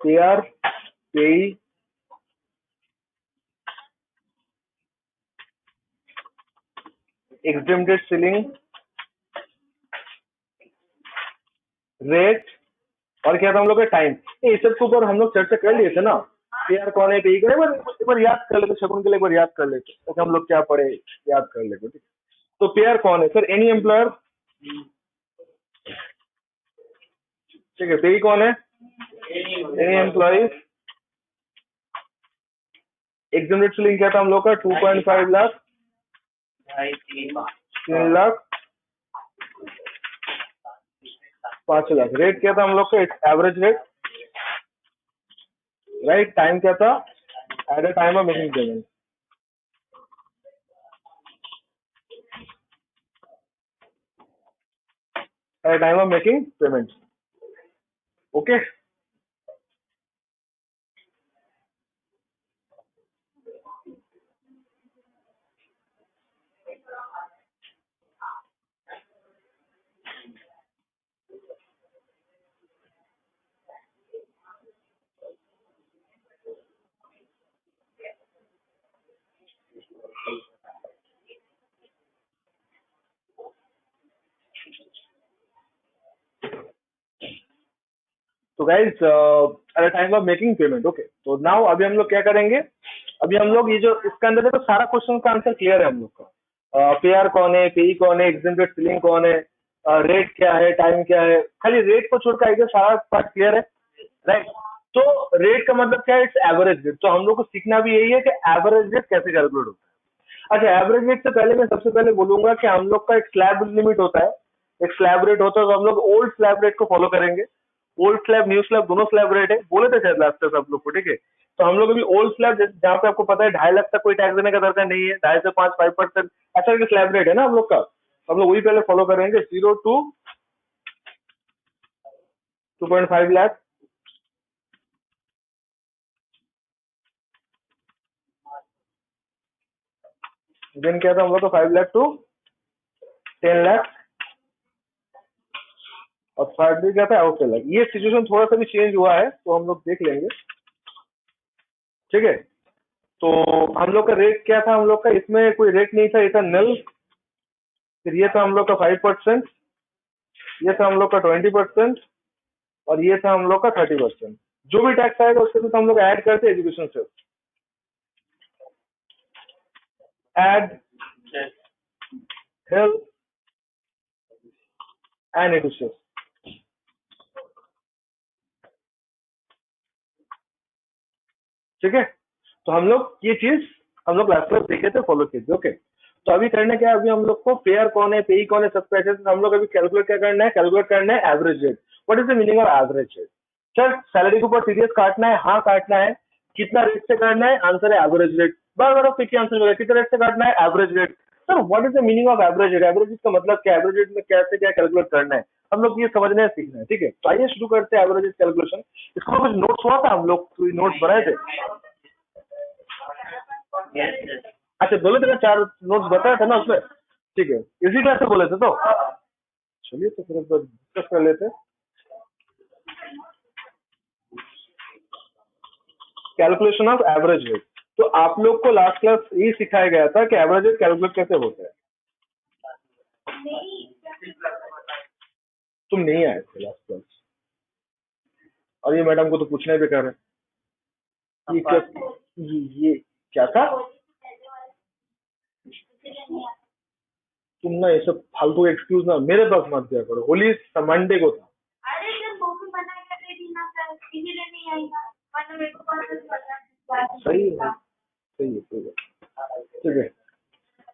Pair, पेई, exempted ceiling, rate, और क्या था हम लोग का टाइम। ये सब के ऊपर हम लोग चर्चा कर लिए थे ना, पेयर कौन है, पेई कौन है, एक बार याद कर लेते, शकुन के लिए एक बार याद कर लेते, तो हम लोग क्या पढ़े याद कर लेते। ठीक, तो पेयर कौन है सर? Any employer. ठीक है, पेई कौन है? Any employee. एग्जेम्प्टेड सीलिंग क्या था हम लोग का? 2.5 लाख, 3 लाख, 5 लाख। रेट क्या था हम लोग का? Average rate, right. टाइम क्या था? At a time of making payment. At a time of making payment. Okay, तो guys at a time of making payment. Okay, तो नाउ अभी हम लोग क्या करेंगे? अभी हम लोग ये जो इसके अंदर देखो सारा क्वेश्चन का आंसर क्लियर है हम लोग का। पेयर कौन है, पेई कौन है, एग्जेम्प्टेड सीलिंग कौन है, रेट क्या है, टाइम क्या है, खाली रेट को छोड़कर आगे सारा पार्ट क्लियर है, राइट। तो रेट का मतलब क्या है? It's average rate. तो हम लोग को सीखना भी यही है कि एवरेज रेट कैसे कैलकुलेट होता है। अच्छा, एवरेज रेट से पहले मैं सबसे पहले बोलूंगा कि हम लोग का एक स्लैब लिमिट होता है, एक स्लैब रेट होता है, तो हम लोग ओल्ड स्लैब रेट को फॉलो करेंगे। ओल्ड स्लैब, न्यू स्लैब, दोनों स्लैब रेट है, बोले थे शायद लास्ट तक आप लोग को। ठीक है, तो हम लोग अभी ओल्ड स्लैब जहाँ पे आपको पता है 2.5 लाख तक कोई टैक्स देने का दरकार नहीं है, 2.5 से 5% ऐसा करके स्लैब रेट है ना हम लोग का, तो हम लोग वही पहले फॉलो करेंगे। 0 to 2.5 लाख, देन क्या था हम लोग का? 5 लाख टू 10 लाख, और थर्ड भी क्या था? आउट लाख। ये सिचुएशन थोड़ा सा भी चेंज हुआ है तो हम लोग देख लेंगे। ठीक है, तो हम लोग का रेट क्या था हम लोग का? इसमें कोई रेट नहीं था, ये था नल। फिर ये था हम लोग का 5%, ये था हम लोग का 20%, और ये था हम लोग का 30%। जो भी टैक्स आएगा उसके साथ हम लोग ऐड करते एजुकेशन से, ऐड हेल्थ एंड एजुकेशन। ठीक है, तो हम लोग ये चीज हम लोग क्लास में देखे थे, फॉलो किए थे। ओके, तो अभी करना क्या है? अभी हम लोग को पेयर कौन है, पेई कौन है, सब पैसे हम लोग अभी कैलकुलेट क्या करना है? कैलकुलेट करना है average rate. What is the meaning of average rate? Sir salary के ऊपर सीरियस काटना है? हाँ काटना है। कितना रेट से काटना है? आंसर है एवरेज रेट। बार बार फिक्स आंसर मिलेगा, कितना रेट से काटना है? Average rate. Sir what is the meaning of average rate? Average rate का मतलब क्या? एवरेज रेट में कैसे क्या कैलकुलेट करना है हम लोग ये समझना है, सीखना है। ठीक है, तो आइए शुरू करते हैं एवरेज रेट कैलकुलेशन। इसको कुछ नोट्स हुआ था, हम लोग नोट्स बनाए थे। अच्छा, बोले थे ना 4 नोट्स बताया था ना उसमें। ठीक है, इसी क्लास से बोले थे तो चलिए, तो फिर डिस्कस कर लेते हैं कैलकुलेशन ऑफ एवरेज रेट। तो आप लोग को लास्ट क्लास ये सिखाया गया था कि एवरेज रेट कैलकुलेट कैसे होता है। तुम नहीं आए थे लास्ट क्लास, और ये मैडम को तो पूछना ही बेकार है। ये क्या, ये क्या था? तुम ना ये सब फालतू एक्सक्यूज ना मेरे पास मत दिया करो। होली मंडे को था। अरे जब मम्मी मना कर रही थी ना सर, इसीलिए नहीं आई ना, वरना मेरे को सही है, सही है, सही है। ठीक है,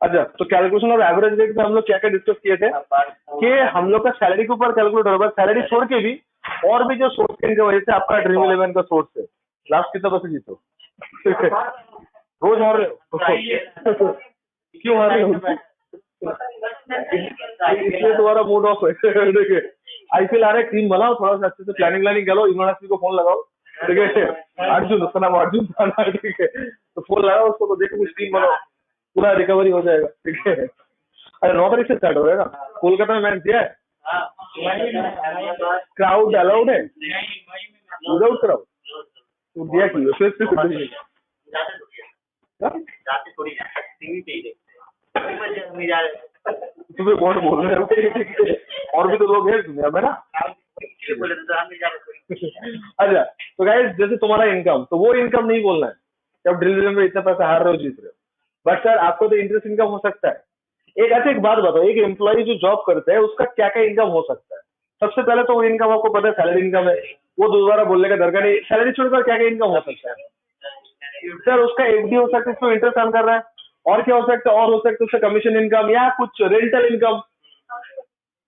अच्छा, तो कैलकुलेशन ऑफ एवरेज रेट में हम लोग क्या क्या डिस्कस किए थे कि हम लोग का सैलरी के ऊपर कैलकुलेट होगा, सैलरी छोड़ के भी और भी जो सोर्स की वजह से आपका ड्रीम 11 का सोर्स है। लास्ट कितना पैसे जीतो? रोज हार रहे हो? क्यों हार रहे हो? इसलिए तुम्हारा मूड ऑफ है। देखिए, आईपीएल आ रहा है, टीम बनाओ, थोड़ा सा अच्छे से प्लानिंग व्लानिंग करो, यूनिवर्सिटी को फोन लगाओ। ठीक है, अर्जुन, उसका नाम अर्जुन था ना? ठीक है, तो फोन लगाओ उसको, तो देखो कुछ टीम बनाओ, पूरा रिकवरी हो जाएगा। ठीक है, अरे 9 तारीख से स्टार्ट हो जाएगा। कोलकाता में मैच दिया है, क्राउड अलाउड है, विदाउट क्राउड। तो दिया की फिर जाते थोड़ी ना टीवी पे ही देखते तुम्हें कौन बोल रहे हो? और भी तो लोग हैं दुनिया में ना। इसलिए बोले तो हम जा रहे अच्छा, तो गाइस जैसे तुम्हारा इनकम, तो वो इनकम नहीं बोलना है कि आप ड्रिल में इतना पैसा हार रहे हो, जीत रहे हो। बट सर आपको तो इंटरेस्ट इनकम हो सकता है। एक बात बताओ, एक एम्प्लॉय जो जॉब करता है उसका क्या क्या इनकम हो सकता है? सबसे पहले तो वो इनकम आपको पता है, सैलरी इनकम है, वो दोबारा बोलने का दरकार नहीं। सैलरी छोड़कर क्या क्या इनकम हो सकता है? सर उसका एफडी हो सकता है, इसमें इंटरेस्ट अर्न कर रहा है। और क्या हो सकता है? और हो सकता है उसका कमीशन इनकम या कुछ rental income,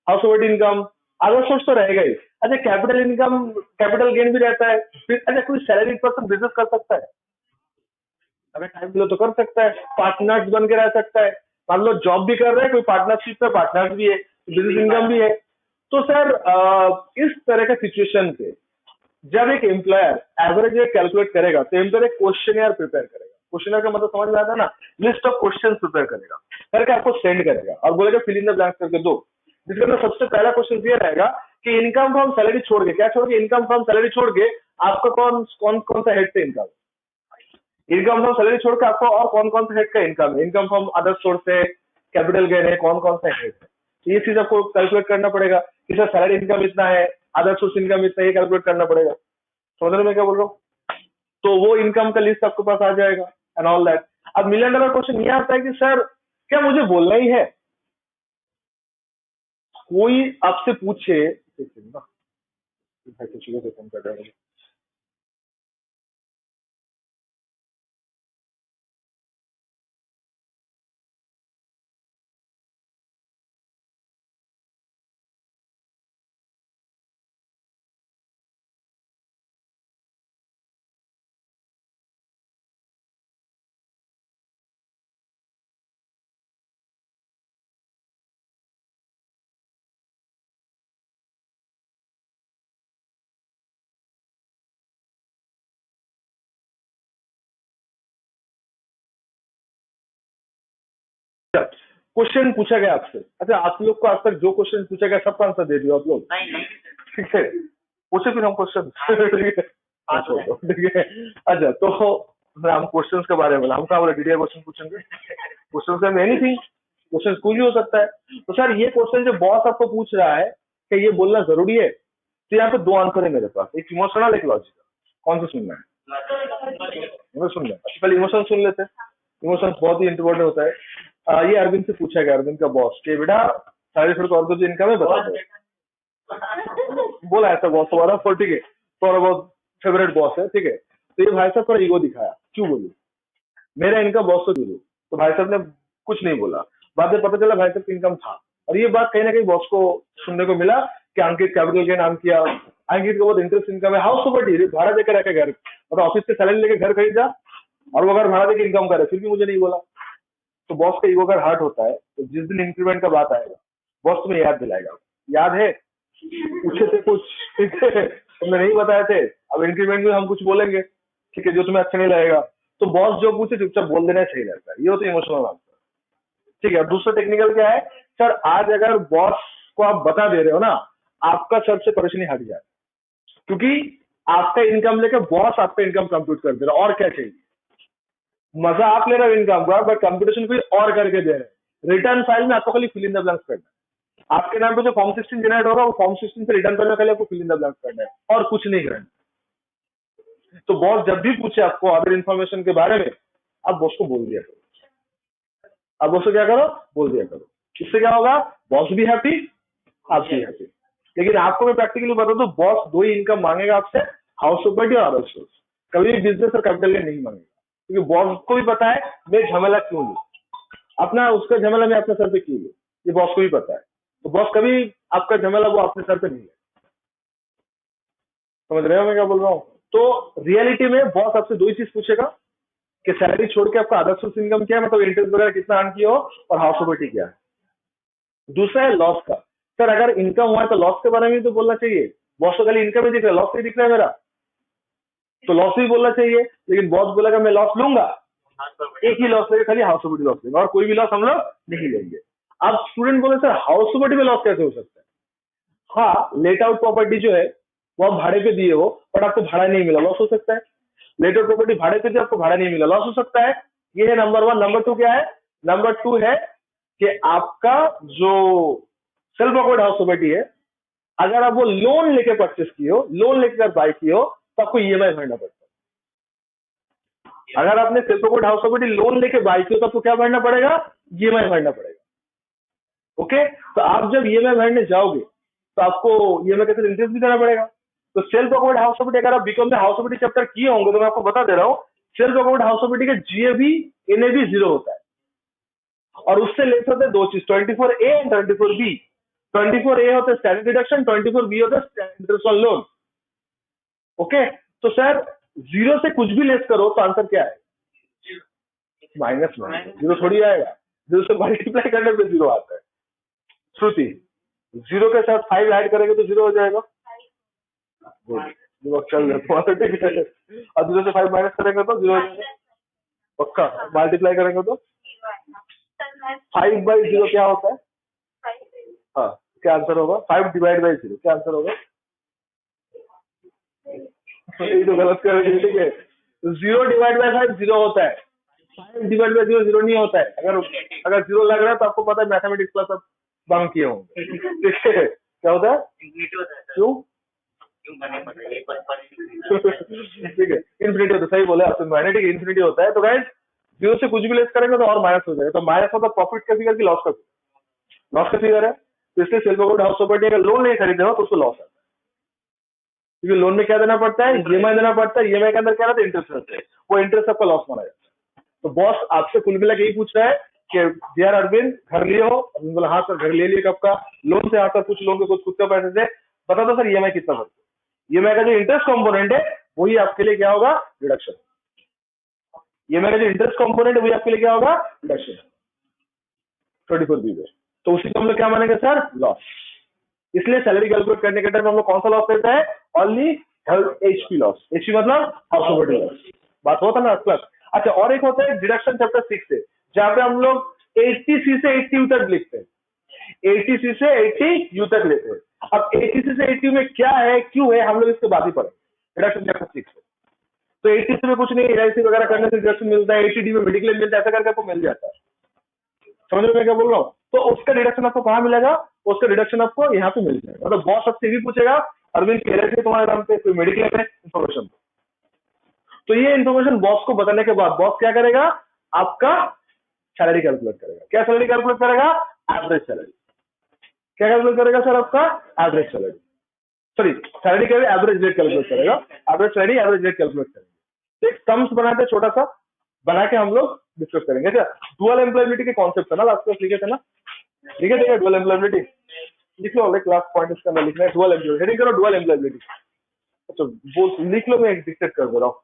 house hold income, other source तो रहेगा ही। अच्छा, कैपिटल इनकम, कैपिटल गेन भी रहता है। फिर अच्छा, कोई सैलरी पर्सन बिजनेस कर सकता है, अगर टाइम मिले तो कर सकता है। पार्टनर्स बन के रह सकता है। मान लो जॉब भी कर रहे हैं, कोई पार्टनरशिप में पार्टनर्स भी है, बिजनेस इनकम भी है। तो सर इस तरह का सिचुएशन पे जब एक एम्प्लॉयर एवरेज रेट कैलकुलेट करेगा तो एम्प्लॉयर एक क्वेश्चन प्रिपेयर करेगा। क्वेश्चन का मतलब समझ में आता है ना? लिस्ट ऑफ क्वेश्चन प्रिपेयर करेगा, करके आपको सेंड करेगा और बोलेगा फिल इन द ब्लैंक्स करके दो। जिसके अंदर सबसे पहला क्वेश्चन ये रहेगा कि इनकम फ्रॉम सैलरी छोड़ के, क्या छोड़ के? इनकम फ्रॉम सैलरी छोड़ के आपका कौन कौन कौन सा हेड से इनकम, इनकम फ्रॉम सैलरी छोड़ के आपको और कौन कौन सा हेड का इनकम है, इनकम फ्रॉम अदर सोर्स है, कैपिटल गेन है, कौन कौन सा हेड है। तो ये चीज आपको कैलकुलेट करना पड़ेगा कि सर सैलरी इनकम इतना है, अदर सोर्स इनकम इतना, ये कैलकुलेट करना पड़ेगा। समझ रहे मैं क्या बोल रहा हूँ? तो वो इनकम का लिस्ट आपके पास आ जाएगा एंड ऑल दैट। अब मिलियन डॉलर क्वेश्चन ये आता है कि सर क्या मुझे बोलना ही है? कोई आपसे पूछे, क्वेश्चन पूछा गया आपसे। अच्छा, आप लोग को आज तक जो क्वेश्चन पूछा गया सबका आंसर दे दियो आप लोग? नहीं ठीक है, पूछे फिर हम क्वेश्चन। ठीक है। अच्छा, तो हम क्वेश्चन के बारे में हम कहा बोले डीडीआई क्वेश्चन पूछेंगे? क्वेश्चन में एनीथिंग, क्वेश्चन कुछ भी हो सकता है। तो सर ये क्वेश्चन जो बॉस आपको पूछ रहा है कि ये बोलना जरूरी है, तो यहाँ पे दो आंसर है मेरे पास, एक इमोशनल एक लॉजिकल। कौन सा सुनना है? सुनना है। पहले इमोशन सुन लेते हैं। इमोशन बहुत ही इंपॉर्टेंट होता है। ये अरविंद से पूछा गया, अरविंद का बॉस, कि बेटा साढ़े फिर और जो इनकम है बता दो। बोला ऐसा बॉस हमारा, ठीक है, थोड़ा बहुत फेवरेट बॉस है, ठीक है। तो ये भाई साहब थोड़ा ईगो दिखाया, क्यों बोलूं मेरा इनकम बॉस को क्यों दूं? तो भाई साहब ने कुछ नहीं बोला। बाद में पता चला भाई साहब का इनकम था, और ये बात कहीं ना कहीं बॉस को सुनने को मिला कि अंकित कैपिटल के नाम किया, अंकित को बहुत इंटरेस्ट इनकम है, हाउस प्रॉपर्टी भाड़ा देकर रखे घर, मतलब ऑफिस से सैलरी लेके घर खरीदा और वो घर भाड़ा देकर इनकम करे, फिर भी मुझे नहीं बोला। तो बॉस का ईगो अगर हर्ट होता है तो जिस दिन इंक्रीमेंट का बात आएगा बॉस तुम्हें याद दिलाएगा, याद है पूछे थे कुछ, ठीक है, तुमने नहीं बताए थे, अब इंक्रीमेंट में हम कुछ बोलेंगे, ठीक है, जो तुम्हें अच्छा नहीं लगेगा। तो बॉस जो पूछे चुपचाप बोल देना सही रहता है, ये होता है इमोशनल आंसर। ठीक है। दूसरा टेक्निकल क्या है सर, आज अगर बॉस को आप बता दे रहे हो ना, आपका सबसे परेशानी हट जाए, क्योंकि आपका इनकम लेकर बॉस आपका इनकम कंप्यूट कर दे रहा है, और क्या चाहिए? मजा आप ले रहे हो इनकम का, बट कंप्यूटेशन कोई और करके दे रहे हैं। रिटर्न फाइल में आपको खाली फिल इन द ब्लैंक्स करना है। आपके नाम पे जो फॉर्म 16 जनरेट होगा, वो फॉर्म 16 से रिटर्न करने के लिए आपको फिल इन द ब्लैंक्स करना है, और कुछ नहीं करना। तो बॉस जब भी पूछे आपको अदर इन्फॉर्मेशन के बारे में, आप बॉस को बोल दिया करो। आप बॉस को क्या करो? बोल दिया करो। इससे क्या होगा? बॉस भी हैप्पी, आप भी हैप्पी। लेकिन आपको मैं प्रैक्टिकली बता दूं, बॉस दो ही इनकम मांगेगा आपसे, हाउस प्रॉपर्टी और अदर सोर्स। कभी भी बिजनेस और कैपिटल गेन नहीं मांगेगा, क्योंकि बॉस को भी पता है मैं झमेला क्यों लूं, अपना उसका झमेला मैं अपने सर पे क्यों लूं, ये बॉस को भी पता है। तो बॉस कभी आपका झमेला वो अपने सर पे नहीं है। समझ रहे हो मैं क्या बोल रहा हूँ? तो रियलिटी में बॉस आपसे दो ही चीज पूछेगा कि सैलरी छोड़ के आपका अदर सोर्स इनकम क्या है, मतलब इंटरेस्ट वगैरह कितना अर्न किया हो, और हाउस प्रॉपर्टी क्या है। दूसरा है लॉस का। सर अगर इनकम हुआ है तो लॉस के बारे में भी तो बोलना चाहिए। बॉस को खाली इनकम ही दिख रहा है, लॉस नहीं दिख रहा है मेरा, तो लॉस भी बोलना चाहिए। लेकिन बॉस बोलेगा मैं लॉस लूंगा, एक ही लॉस लेगा, खाली हाउस प्रॉपर्टी लॉस लेगा, और कोई भी लॉस हम लोग नहीं लेंगे। अब स्टूडेंट बोले सर हाउस प्रॉपर्टी में लॉस कैसे हो सकता है? हाँ, लेट आउट प्रॉपर्टी जो है वो आप भाड़े पे दिए हो, बट आपको भाड़ा नहीं मिला, लॉस हो सकता है। लेटर प्रॉपर्टी भाड़े पे थी, आपको भाड़ा नहीं मिला, लॉस हो सकता है। ये है नंबर 1। नंबर 2 क्या है? नंबर 2 है कि आपका जो सेल्फ ऑक्यूपाइड हाउस प्रॉपर्टी है, अगर आप वो लोन लेके परचेस की हो, लोन लेकर बाय की हो, तो आपको ईएमआई भरना पड़ता है। अगर आपने self occupied house property loan लेके बाय की हो, तो आपको क्या भरना पड़ेगा? ईएमआई भरना पड़ेगा। ओके, तो आप जब ईएमआई भरने जाओगे तो आपको ईएमआई के साथ इंटरेस्ट भी देना पड़ेगा। तो सेल्फ ऑक्यूपाइड हाउस प्रॉपर्टी अगर आप बीकॉम में हाउस प्रॉपर्टी चैप्टर किए होंगे तो मैं आपको बता दे रहा हूँ, सेल्फ ऑक्यूपाइड हाउस प्रॉपर्टी का जीएबी एनएबी 0 होता है, और उससे लेस होते हैं दो चीज, 24A एंड 24B। 24A होता है स्टैंडर्ड डिडक्शन, 24B होता है standard interest on loan. Okay, तो सर 0 से कुछ भी लेस करो तो आंसर क्या है? माइनस में। 0 थोड़ी आएगा, 0 से मल्टीप्लाई करने पे 0 आता है। श्रुति, 0 के साथ 5 ऐड करेंगे तो 0 हो जाएगा। चल ठीक है, और 0 से 5 माइनस करेंगे तो 0 हो जाएगा पक्का। मल्टीप्लाई करेंगे तो 5/0 क्या होता है? हाँ, क्या आंसर होगा? 5 डिवाइड बाई 0 क्या आंसर होगा? ये तो गलत कर रहे हैं, ठीक है। 0 डिवाइड बाई 5 0 होता है, 5 डिवाइड बाई 0 0 नहीं होता है। अगर 0 लग रहा है तो आपको पता है मैथमेटिक्स क्लास आप बंक किए होंगे, ठीक है। क्या होता है? क्यों? ठीक है, इन्फिनिटी होता है, सही बोले आपने, मैग्नेटिक इन्फिनिटी होता है। तो गाइस 0 से कुछ भी लेस करेंगे तो और माइनस हो जाएगा। तो माइनस मतलब प्रॉफिट का फिगर की लॉस का फिगर? लॉस का फिगर है। तो इसलिए सेल्फ ऑक्यूपाइड हाउस प्रॉपर्टी अगर लोन नहीं खरीदे हो तो उसको लॉस है, क्योंकि लोन में क्या देना पड़ता है? ईएमआई देना पड़ता है। ईएमआई के अंदर क्या रहता है? इंटरेस्ट रहता है, वो इंटरेस्ट आपका लॉस माना जाता है। तो बॉस आपसे कुल मिला के यही पूछ रहा है कि जीआर अरविंद घर लिए हो? अरविंद बोला हाँ सर घर ले लिए। कब का लोन से? हाँ सर कुछ लोन के कुछ खुद के पैसे से। बता दो सर ईएमआई कितना भरते? ईएमआई का जो इंटरेस्ट कंपोनेंट है वही आपके लिए क्या होगा? डिडक्शन। ईएमआई का जो इंटरेस्ट कंपोनेंट है वही आपके लिए क्या होगा? डिडक्शन 24B में। तो उसी को हम लोग क्या मानेंगे सर? लॉस। इसलिए सैलरी कैलकुलेट करने के टाइम हम लोग कौन सा लॉस लेते हैं? Only HP loss. एचपी मतलब हाउस प्रॉपर्टी लॉस। बात होता ना प्लस। अच्छा, और एक होता है डिडक्शन चैप्टर 6 से, जहां पे हम लोग 80C से 80U तक लिखते हैं। 80C से 80U तक लेते हैं। अब 80C से 80U में क्या है, क्यों है, हम लोग इसके बाद ही पढ़ेंगे डिडक्शन चैप्टर 6 से। तो 80C में कुछ नहीं, एलआईसी वगैरह करने से डिडक्शन मिलता है, 80D में मेडिक्लेम मिलता है, ऐसा करके आपको मिल जाता है। समझ रहे मैं क्या बोल रहा हूँ? तो उसका डिडक्शन आपको कहाँ मिलेगा? उसका डिडक्शन आपको यहाँ पे मिल जाएगा। मतलब बॉस आपसे भी पूछेगा अरविंद एलआईसी तुम्हारे नाम पे, कोई मेडिक्लेम है, इन्फॉर्मेशन। तो ये इन्फॉर्मेशन बॉस को बताने के बाद बॉस क्या करेगा? आपका सैलरी कैलकुलेट करेगा। क्या सैलरी कैलकुलेट करेगा? Average salary. क्या कैलकुलेट करेगा सर? आपका एवरेज सैलरी, सॉरी सैलरी का एवरेज रेट कैलकुलेट करेगा। Average salary average rate calculate करेंगे। एक सम्स बनाते छोटा सा, बना के हम लोग डिस्कस करेंगे। अच्छा, डुअल एम्प्लॉयबिलिटी के कॉन्सेप्ट है ना, लास्ट क्लास लिखे थे ना? लिखे थे डुअल एम्प्लॉयबिलिटी? लिख लो, लाइक लास्ट पॉइंट इसका मैं लिखना है डुअल एम्प्लॉयबिलिटी। हेडिंग करो डुअल एम्प्लॉयबिलिटी। अच्छा बोल लिख लो, मैं डिक्टेट कर दे रहा हूँ।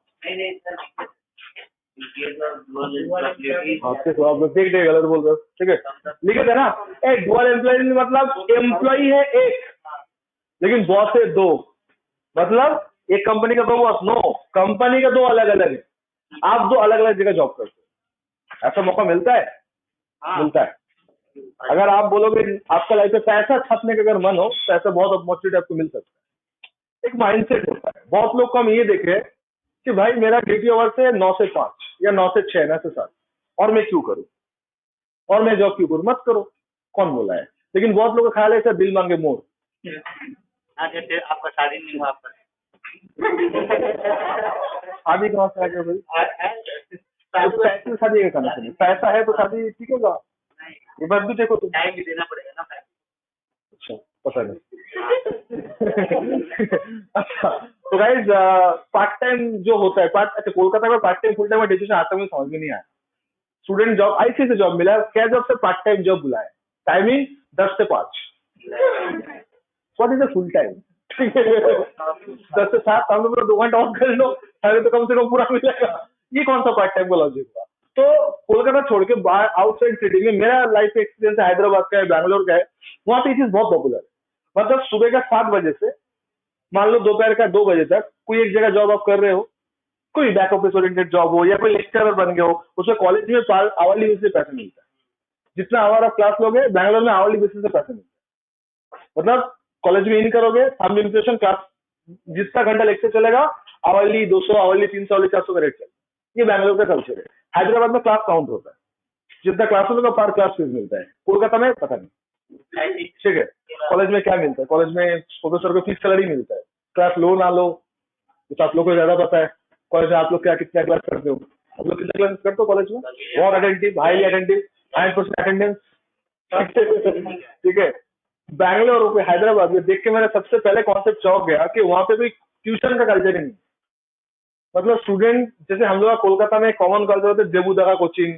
आपके आप लोग देख गलत बोल रहे हो, ठीक है। लिखे थे ना, ए डुअल एम्प्लॉयबिलिटी मतलब एम्प्लॉई है एक लेकिन बॉस है दो। मतलब एक कंपनी का दो बॉस? नो, कंपनी का दो अलग अलग है, आप दो अलग अलग जगह जॉब करते हो। ऐसा मौका मिलता है? मिलता है। अगर आप बोलोगे आपका लाइफ में पैसा छापने का अगर मन हो तो ऐसा बहुत अपॉर्चुनिटी आपको मिल सकता है। एक माइंडसेट होता है। बहुत लोग को हम ये देखे कि भाई मेरा ड्यूटी आवर्स है 9 से 5 या 9 से 6, 9 से 7, और मैं क्यों करूं, और मैं जॉब क्यों करूं? मत करो, कौन बोला है? लेकिन बहुत लोगों का ख्याल है दिल मांगे मोर। आपका शादी नहीं हुआ आपका? शादी कहाँ से आ गया भाई? पैसे शादी का करना चाहिए, पैसा है तो शादी ठीक होगा। ये बात भी देखो, तुम टाइम भी देना पड़ेगा ना। अच्छा पता नहीं। अच्छा तो गाइज पार्ट टाइम जो होता है, अच्छा कोलकाता में part time full time decision आता है, मुझे समझ में नहीं आया। स्टूडेंट जॉब आईसी से जॉब मिला, क्या जॉब से? पार्ट टाइम जॉब बुलाया, टाइमिंग 10 से 5। What is a full time? 10 से 7 हम लोग 2 घंटा और कर लो, अरे तो कम से कम पूरा मिलेगा। ये कौन सा पार्ट टाइम का लॉजिक हुआ? तो कोलकाता छोड़ के बाहर आउटसाइड सिटी में, मेरा लाइफ एक्सपीरियंस है हैदराबाद का है, बैंगलोर का है, वहां पे ये चीज बहुत पॉपुलर है। मतलब सुबह का 7 बजे से मान लो दोपहर का 2 बजे तक कोई एक जगह जॉब आप कर रहे हो, कोई बैक ऑफिस ओरिएंटेड जॉब हो या कोई लेक्चरर बन गए हो, उसमें कॉलेज में आवरली बेसिस से पैसा मिलता है। जितना आवर आप क्लास लोगे बैंगलोर में आवरली बेसिस से पैसा मिलता है। मतलब कॉलेज में इन करोगे, हम लिमिटेशन क्लास जितना घंटा लेक्चर चलेगा आवरली 200, आवरली 300, आवरली 400 का रेट चल। ये बैंगलोर का कल्चर है। हैदराबाद में क्लास काउंट होता है, जितना क्लास होगा पर क्लास फीस मिलता है। कोलकाता में पता नहीं, ठीक है। कॉलेज में क्या मिलता है, कॉलेज में प्रोफेसर को फीस सैलरी मिलता है, क्लास लो ना लो तो आप लोग को ज्यादा पता है। कॉलेज में आप लोग क्या कितना क्लास करते हो, आप लोग कितना क्लास करते हो कॉलेज में? बहुत अटेंटिव, हाईली अटेंटिव, 100% अटेंडेंस, ठीक है। बैंगलोर पे हैदराबाद में देख के मेरा सबसे पहले कॉन्सेप्ट चौंक गया कि वहां पे कोई ट्यूशन का कल्चर ही नहीं। मतलब स्टूडेंट जैसे हम लोग कोलकाता में कॉमन कल्चर होता है, देबू दगा कोचिंग,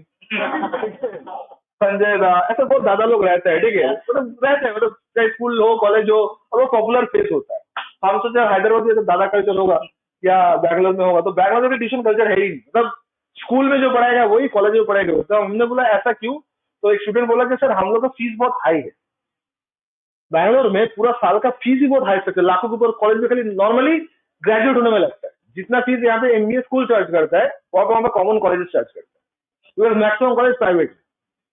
संजय दा, ऐसा बहुत ज्यादा लोग रहते हैं, ठीक है। मतलब रहते हैं, मतलब चाहे स्कूल हो कॉलेज हो, और वो पॉपुलर फेस होता है। हम सोचे हैदराबाद में तो दादा कल्चर होगा या बैंगलोर में होगा, तो बैंगलोर में ट्यूशन कल्चर है ही नहीं। मतलब स्कूल में जो पढ़ाएगा वही कॉलेज में पढ़ाएगा। तो हमने बोला ऐसा क्यों? तो एक स्टूडेंट बोला कि सर हम लोग का फीस बहुत हाई है, बैंगलोर में पूरा साल का फीस ही बहुत हाई सकते हैं, लाखों के ऊपर कॉलेज में खाली नॉर्मली ग्रेजुएट होने में लगता है। जितना फीस यहाँ पे एमबीए स्कूल चार्ज करता है वहां पे कॉमन कॉलेज चार्ज करता है। Maximum college private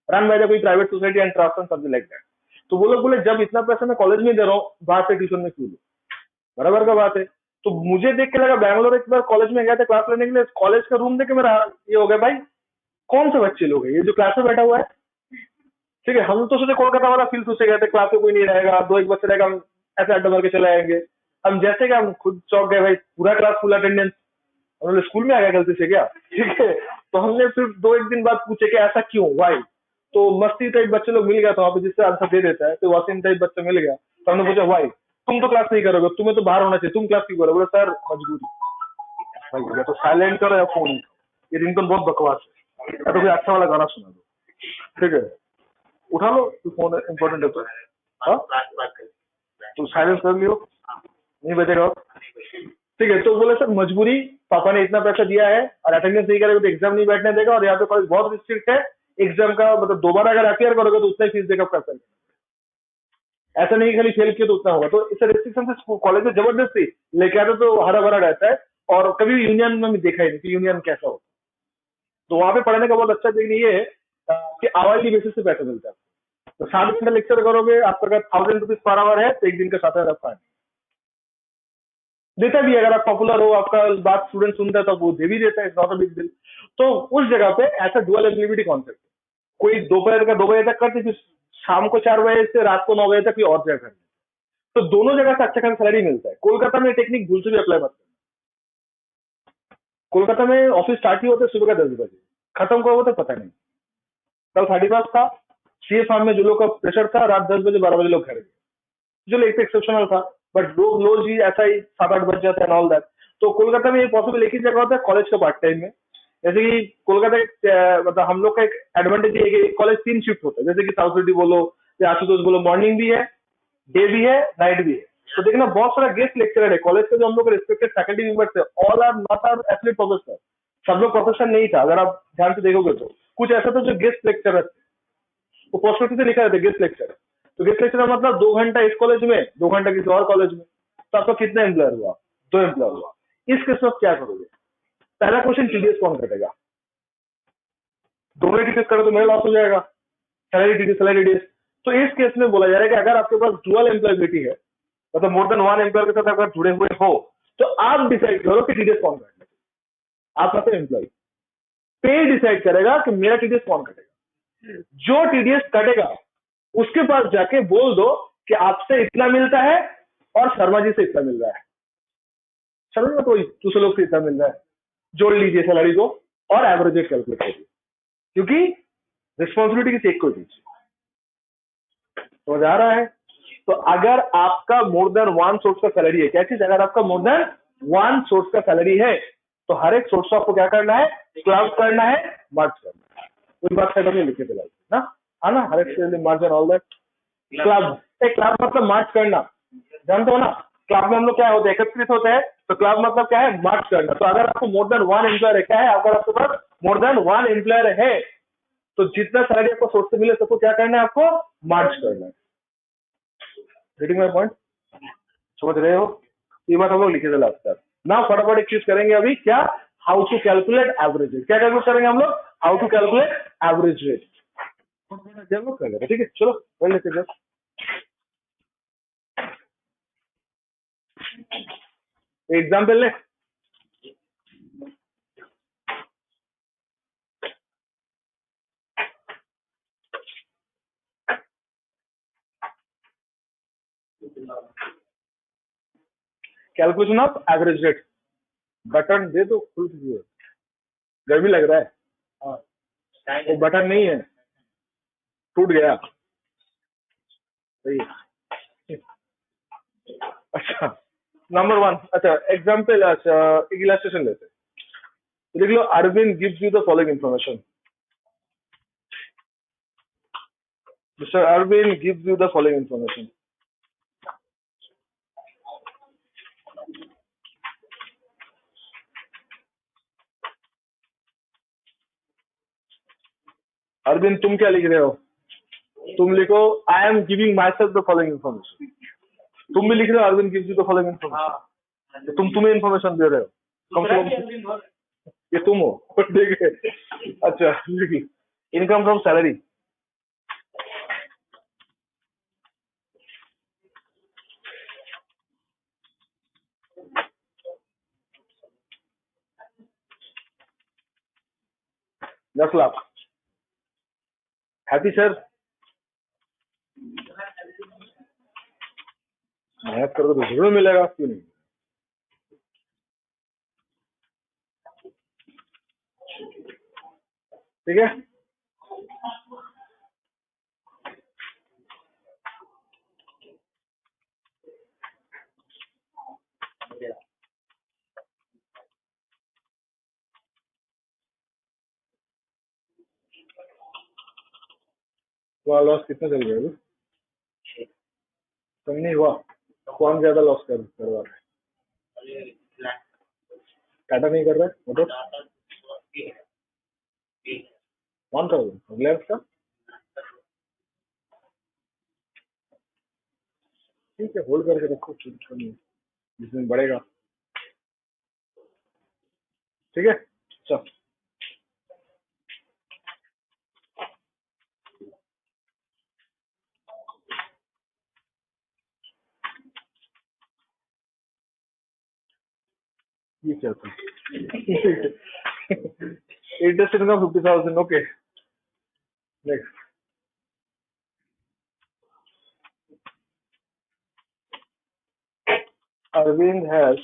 run by the कोई private society and trust and something like that. तो वो लोग बोले जब इतना पैसा मैं कॉलेज में दे रहा हूँ, बाहर से ट्यूशन में क्यों लूं? बराबर का बात है। तो मुझे देख के लगा, बैंगलोर एक बार कॉलेज में गया था क्लास लेने के लिए, कॉलेज का रूम देख के मेरा ये हो गया, भाई कौन से बच्चे लोग हैं ये जो क्लास में बैठा हुआ है, ठीक है। हम तो सोचे कोलकाता वाला फील सोचे गए थे, क्लास में कोई नहीं रहेगा, 2 एक बच्चे रहेगा, हम ऐसे अड्डा मार के चले आएंगे। हम जैसे कि हम खुद चौंक गए, भाई पूरा क्लास फुल अटेंडेंस, उन्होंने स्कूल में आ गया गलती से क्या, ठीक है। तो हमने फिर 2 एक दिन बाद पूछे कि ऐसा क्यों, वाई? तो मस्ती टाइप बच्चे लोग मिल गया था वहाँ पे जिससे आंसर दे देता है, तो वासिम टाइप बच्चा मिल गया। तो हमने पूछा वाई, तुम तो क्लास नहीं करोगे, तुम्हें तो बाहर होना चाहिए, तुम क्लास क्यों करोगे? बोले सर मजबूरी। भाई या तो साइलेंट करो या फोन, ये रिंगटोन बहुत बकवास है, या तो कोई अच्छा वाला गाना सुना दो, ठीक है। उठा लो फोन, इम्पोर्टेंट है तो। हाँ तो साइलेंस कर लियो, नहीं बजेगा, ठीक है। तो बोले सर मजबूरी, पापा ने इतना पैसा दिया है और अटेंडेंस नहीं करेगा तो एग्जाम नहीं बैठने देगा, और यहाँ पे कॉलेज बहुत रिस्ट्रिक्ट है, एग्जाम का मतलब दोबारा अगर अपियर करोगे तो उतना ही फीस देगा पैसा, ऐसा नहीं खाली फेल किया तो उतना होगा। तो इस रिस्ट्रिक्शन से कॉलेज में जबरदस्ती लेके आते तो हरा भरा रहता है, और कभी यूनियन में भी देखा ही नहीं कि यूनियन कैसा हो। तो वहां पे पढ़ने का बहुत अच्छा चीज ये है कि आवाज बेसिस से पैसा मिलता है। तो 7 घंटे लेक्चर करोगे, आपका अगर 1000 रुपीज पर आवर है तो एक दिन का 7,000 फाइन देता भी है। अगर आप पॉपुलर हो, आपका बात स्टूडेंट सुनता है तो वो दे भी देता है, नॉट अ बिग डील। तो उस जगह पे ऐसा डुअल एबिलिटी कॉन्सेप्ट, कोई दोपहर का 2 बजे तक करते, फिर शाम को 4 बजे से रात को 9 बजे तक कोई और जगह करते, तो दोनों जगह से अच्छा खासा सैलरी मिलता है। कोलकाता में टेक्निक भूल से भी अप्लाई मत करना। कोलकाता में ऑफिस स्टार्ट ही होता है सुबह का 10 बजे, खत्म कब होता है पता नहीं। कल 31 था, सीए फार्म में जो लोग का प्रेशर था, रात 10 बजे 12 बजे लोग घर गए, जो एक एक्सेप्शनल था, बट लोग रोज ही ऐसा ही 7-8 बज जाता है ऑल दैट। तो कोलकाता में ये पॉसिबल एक ही जगह होता है, कॉलेज का पार्ट टाइम में। जैसे कि कोलकाता मतलब हम लोग का एक एडवांटेज ये है कि कॉलेज 3 शिफ्ट होता है, जैसे कि साउथ सिटी बोलो या आशुतोष बोलो, मॉर्निंग भी है, डे भी है, नाइट भी है। तो देखना बहुत सारा गेस्ट लेक्चरर है कॉलेज के, जो हम लोग रिस्पेक्टेड फैकल्टी मेंबर्स है, all are not are athlete professor, सब लोग प्रोफेसर नहीं था। अगर आप ध्यान से देखोगे तो कुछ ऐसा था जो गेस्ट लेक्चरर थे, वो पोस्टर से लिखा रहता है गेस्ट लेक्चर। तो गेस्ट लेक्चर मतलब 2 घंटा इस कॉलेज में, 2 घंटा किसी और कॉलेज में, तो आपका कितना एम्प्लॉयर हुआ? 2 एम्प्लॉयर हुआ। इस केस में क्या करोगे? पहला क्वेश्चन, टीडीएस कौन कटेगा? दोनों टीडीएस करो तो मेरा लॉस हो जाएगा, सैलरी टीडीएस, सैलरी टीडीएस। तो इस केस में बोला जा रहा है कि अगर आपके पास डुअल एम्प्लॉयबिलिटी है, मतलब मोर देन 1 एम्प्लॉयर के साथ अगर जुड़े हुए हो, तो आप डिसाइड करो कि टीडीएस कौन कटेगा। आप मतलब एम्प्लॉय, पे डिसाइड करेगा कि मेरा टीडीएस कौन कटेगा। जो टीडीएस कटेगा उसके पास जाके बोल दो कि आपसे इतना मिलता है और शर्मा जी से इतना मिल रहा है, शर्मा तो दूसरे लोग से इतना मिल रहा है, जोड़ लीजिए सैलरी को और एवरेज रेट कैलकुलेट करिए, क्योंकि रिस्पॉन्सिबिलिटी की चेक को दीजिए। समझ आ रहा है? तो अगर आपका मोर देन 1 सोर्स का सैलरी है, क्या चीज, अगर आपका मोर देन 1 सोर्स का सैलरी है तो हर एक सोर्स आपको क्या करना है, क्लब करना है, मर्ज करना है। कोई बात साइड में लिखे चला ना, है ना, हर एक मर्ज एंड ऑल दैट। क्लब, एक क्लब मतलब मार्च करना, जानते हो ना। क्लब में हम लोग क्या होते हैं, एकत्रित होते हैं, तो क्लब मतलब क्या है, मार्च करना। तो अगर आपको मोर देन 1 एम्प्लॉयर है, क्या है, अगर आपके पास मोर देन 1 एम्प्लॉयर है तो जितना सैलरी आपको सोर्स से मिले सबको क्या करना है, आपको मार्च करना है। रीडिंग माय पॉइंट, समझ रहे हो? ये बात हम लोग लिखे चला आपका। ना फटाफट एक चीज करेंगे अभी, क्या, how to calculate average rate. क्या कैलकुलेट करेंगे हम लोग, how to calculate average rate, develop कर लेंगे, ठीक है। चलो कर लेते हैं। एग्जाम्पल ले, calculation of average rate. Button दे दो खुल कीजिए, गर्मी लग रहा है। हाँ, वो बटन नहीं है, टूट गया। सही है। अच्छा, नंबर 1। अच्छा, एग्जाम्पल, अच्छा इलस्ट्रेशन लेते हैं। तो लिख लो, Arvind gives you the following information. Mister Arvind gives you the following information. Arvind तुम क्या लिख रहे हो? तुम लिखो, I am giving myself the following information. तुम भी लिख रहे हो, Arvind gives you the following information. तो तुम्हें इंफॉर्मेशन दे रहे हो, कम से कम ये तुम हो। ठीक है। अच्छा, income from salary. $10 lakh. Happy sir? मेहनत करोगे तो जरूर मिलेगा, क्यों नहीं? ठीक है। तो लॉस कितना चल रहा है अभी? कम नहीं हुआ? कौन ज्यादा लॉस करवा रहा है? टाटा नहीं कर रहा है मोटर? 1000 रिलायंस का? ठीक है, होल्ड करके रखो, जिसमें बढ़ेगा। ठीक है, चल। ये क्या था? Interest income 50,000। Okay, next. Arvind has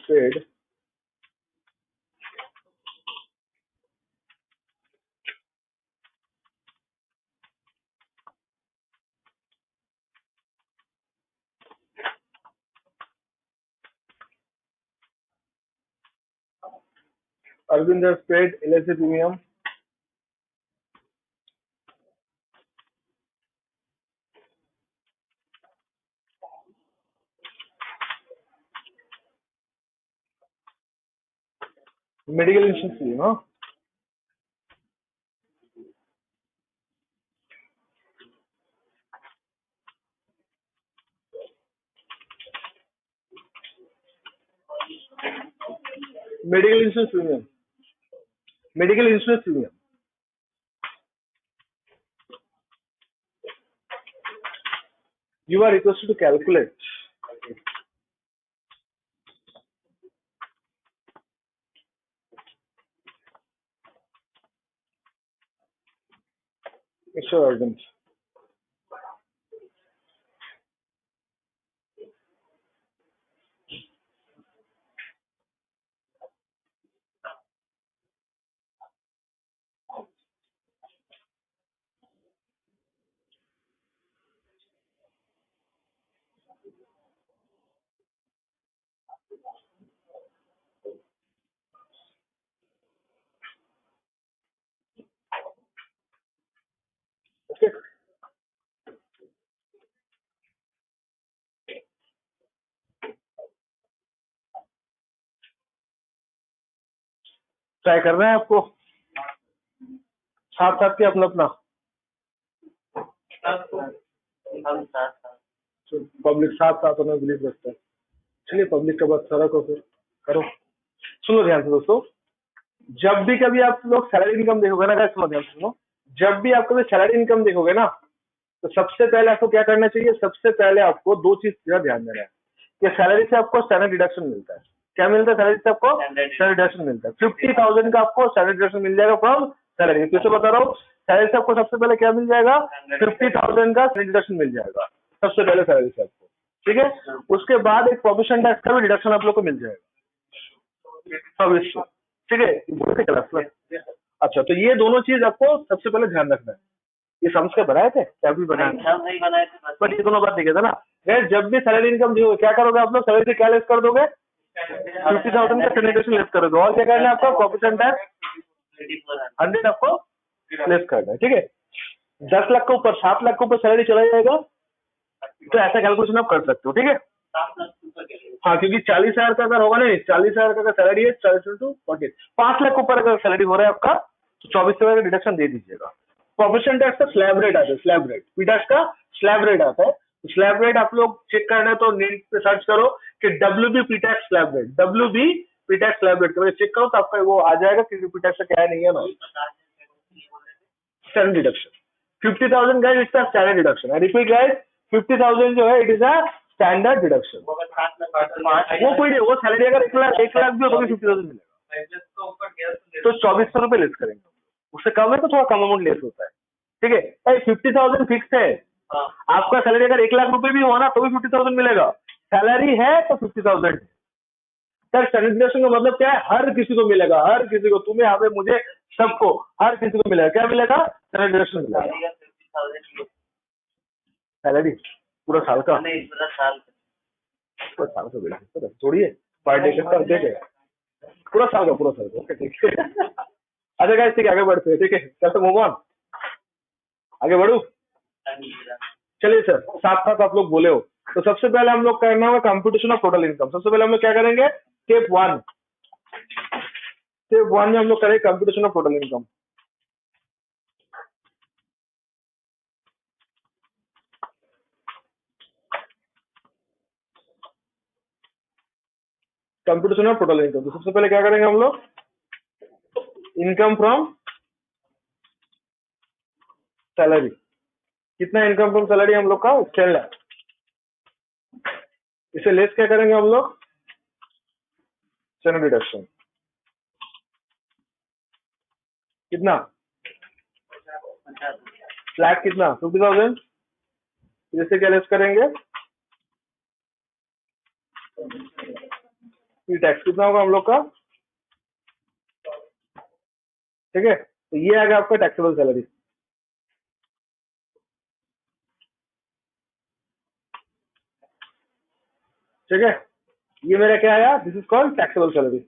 paid LIC premium medical insurance premium, हाँ? Medical insurance premium, medical insurance premium. You are requested to calculate Mr. Arvind. Okay. Try कर रहे हैं आपको साथ साथ के अपना अपना पब्लिक साथ साथ हमें बिलीव रखता है। चलिए, पब्लिक का बात सारा को फिर करो। सुनो ध्यान से दोस्तों, जब भी कभी आप लोग सैलरी इनकम देखोगे ना, guys, सुनो ध्यान से सुनो, जब भी आप कभी सैलरी इनकम देखोगे ना, तो सबसे पहले आपको क्या करना चाहिए? सबसे पहले आपको दो चीज का ध्यान देना है कि सैलरी से आपको स्टैंडर्ड डिडक्शन मिलता है। क्या मिलता है सैलरी से आपको? स्टैंडर्ड डिडक्शन मिलता है। 50,000 का आपको स्टैंडर्ड डिडक्शन मिल जाएगा फ्रॉम सैलरी। फिर से बता रहा हूँ, सैलरी से आपको सबसे पहले क्या मिल जाएगा? 50,000 का स्टैंडर्ड डिडक्शन मिल जाएगा सबसे पहले सैलरी से आपको। ठीक है। उसके बाद एक प्रोविजन टैक्स का भी डिडक्शन आप लोग को मिल जाएगा 2400, ठीक है। बोलते क्लास में। अच्छा, तो ये दोनों चीज आपको सबसे पहले ध्यान रखना है। ये सम्स के बनाए थे क्या भी बनाए थे? सब नहीं बनाए थे बस। बट ये दोनों बात नहीं कहता ना। गैस जब भी सैलरी इनकम ड्यू क्या करोगे आप लोग? सैलरी क्या लेस कर दोगे? 50,000 का सैनिटेशन लेस करोगे। और क्या करना है आपको? प्रोविजन टैक्स 100 आपको लेस करना है, ठीक है। 10 लाख के ऊपर 7 लाख के ऊपर सैलरी चला जाएगा तो ऐसा कैलकुलेशन आप कर सकते हो, ठीक है। हाँ, क्योंकि 40,000 का अगर होगा नहीं, 40,000 का सैलरी है 40 टू 40, 5 लाख के ऊपर अगर सैलरी हो रहा है आपका तो 24,000 का डिडक्शन दे दीजिएगा। प्रोफेशन टैक्स का स्लैब रेट आता है, स्लैब रेट। पी टैक्स का स्लैब रेट आता है। स्लैब रेट आप लोग चेक करना है तो नेट पे सर्च करो कि WB P tax slab rate, WB P tax slab rate करके चेक करो तो आपका वो आ जाएगा कि पी टैक्स का क्या है नहीं है ना। Standard deduction 50,000 guys, it's a standard deduction. I repeat guys, 50,000 जो है it is a standard deduction. वो कोई नहीं, वो सैलरी अगर 1 लाख भी हो तो भी 50,000 मिलेगा। तो 2,400 रुपए लेस करेंगे। उससे कम है तो थोड़ा कम अमाउंट लेस होता है, ठीक है। भाई 50,000 फिक्स है। आपका सैलरी अगर 1 लाख रुपए भी हुआ ना तो भी 50,000 मिलेगा। सैलरी है तो 50,000। सर स्टैंडर्ड डिडक्शन का मतलब क्या है? हर किसी को मिलेगा, हर किसी को, तुम्हें, हमें, मुझे, सबको, हर किसी को मिलेगा। क्या मिलेगा? स्टैंडर्ड डिडक्शन मिलेगा। सैलरी पूरा साल का, पूरा साल का बिल सर, छोड़िए पर डे का देखे, पूरा साल का, ओके ठीक है। अच्छा गाइस, ठीक है, आगे बढ़ते हैं, ठीक है। कैसे मूव ऑन, आगे बढ़ू? चलिए सर, साथ साथ आप लोग बोले हो तो सबसे पहले हम लोग करना होगा कंप्यूटेशन ऑफ टोटल इनकम। सबसे पहले हम लोग क्या करेंगे? स्टेप 1 में हम लोग करेंगे computation of total income. Computation of total income. तो सबसे पहले क्या करेंगे हम लोग? Income from salary. कितना इनकम फ्रॉम सैलरी हम लोग का? 10 लाख। इसे लेस क्या करेंगे हम लोग? Standard deduction. कितना? फ्लैट कितना? 50,000। इसे क्या लेस करेंगे? टैक्स कितना होगा हम लोग का? ठीक है, तो ये आ गया आपका टैक्सेबल सैलरी। ठीक है, ये मेरा क्या आया? This is called taxable salary.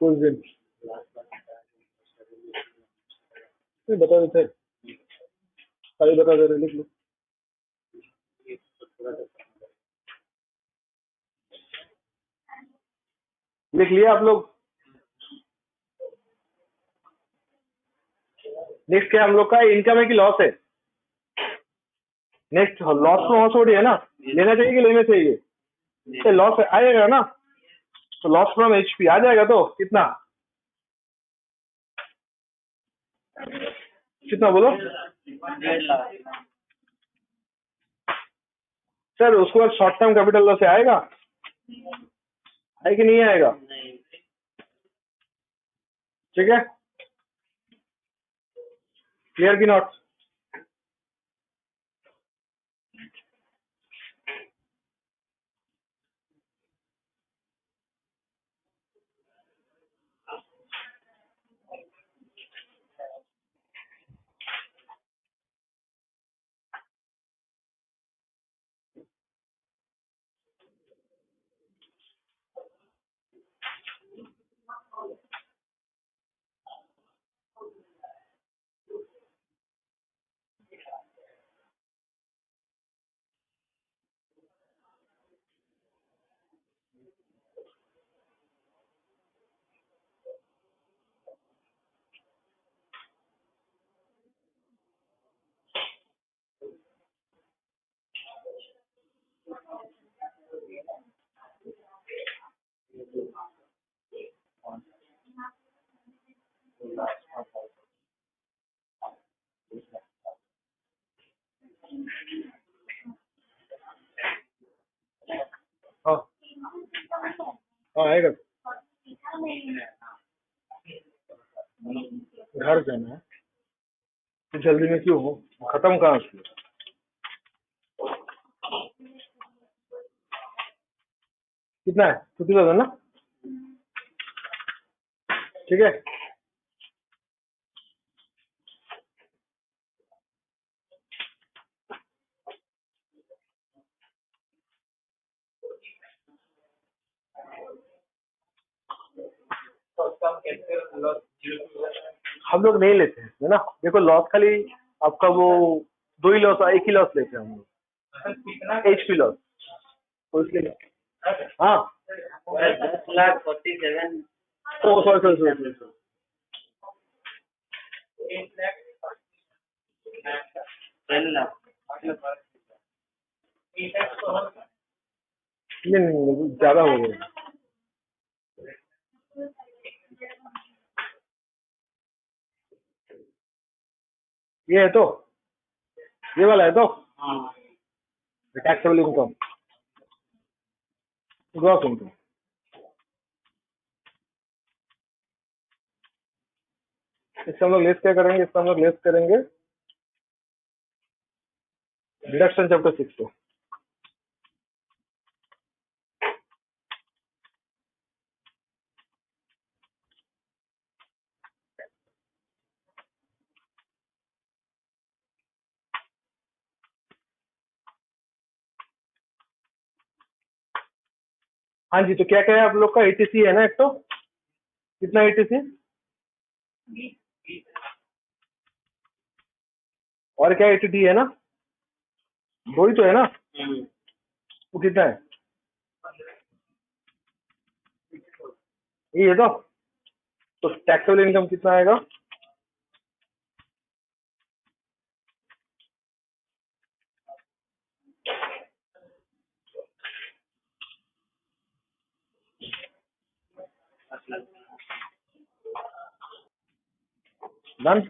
कुछ दिन नहीं बता देते, खाली बता दे रहे, लिख लो। लिख लिया आप लोग? नेक्स्ट क्या हम लोग का? इनकम है कि लॉस है? नेक्स्ट लॉस तो लॉस हो रही है ना, लेना चाहिए कि लेना चाहिए? लॉस आएगा ना, तो लॉस फ्रॉम HP आ जाएगा। तो कितना कितना बोलो? 1.5 लाख। सर उसके बाद शॉर्ट टर्म कैपिटल लॉस आएगा? है कि नहीं आएगा? ठीक है, क्लियर की नॉट? हाँ हाँ आएगा। घर जाना है तो जल्दी में क्यों हो? खत्म कहाँ से? कितना है? 50,000 ना? ठीक है। हम लोग नहीं लेते हैं है ना। देखो लॉस खाली आपका वो 2 ही लॉस, 1 ही लॉस लेते हैं हम लोग, HP लॉस। तो इसलिए हाँ। 10,47,000। ओ सॉरी सॉरी सॉरी। 10,00,000। नहीं ज्यादा हो गया। ये है तो, ये वाला है तो टैक्सेबल इनकम, ग्रॉस इनकम। इसका हम लोग लेस क्या करेंगे? इसका हम लोग लेस करेंगे डिडक्शन चैप्टर 6 को। हाँ जी, तो क्या क्या है आप लोग का? ATC है ना एक तो, कितना ATC और क्या ATD है ना, 2 ही तो है ना। वो कितना है? ये है तो टैक्सेबल इनकम कितना आएगा? डन।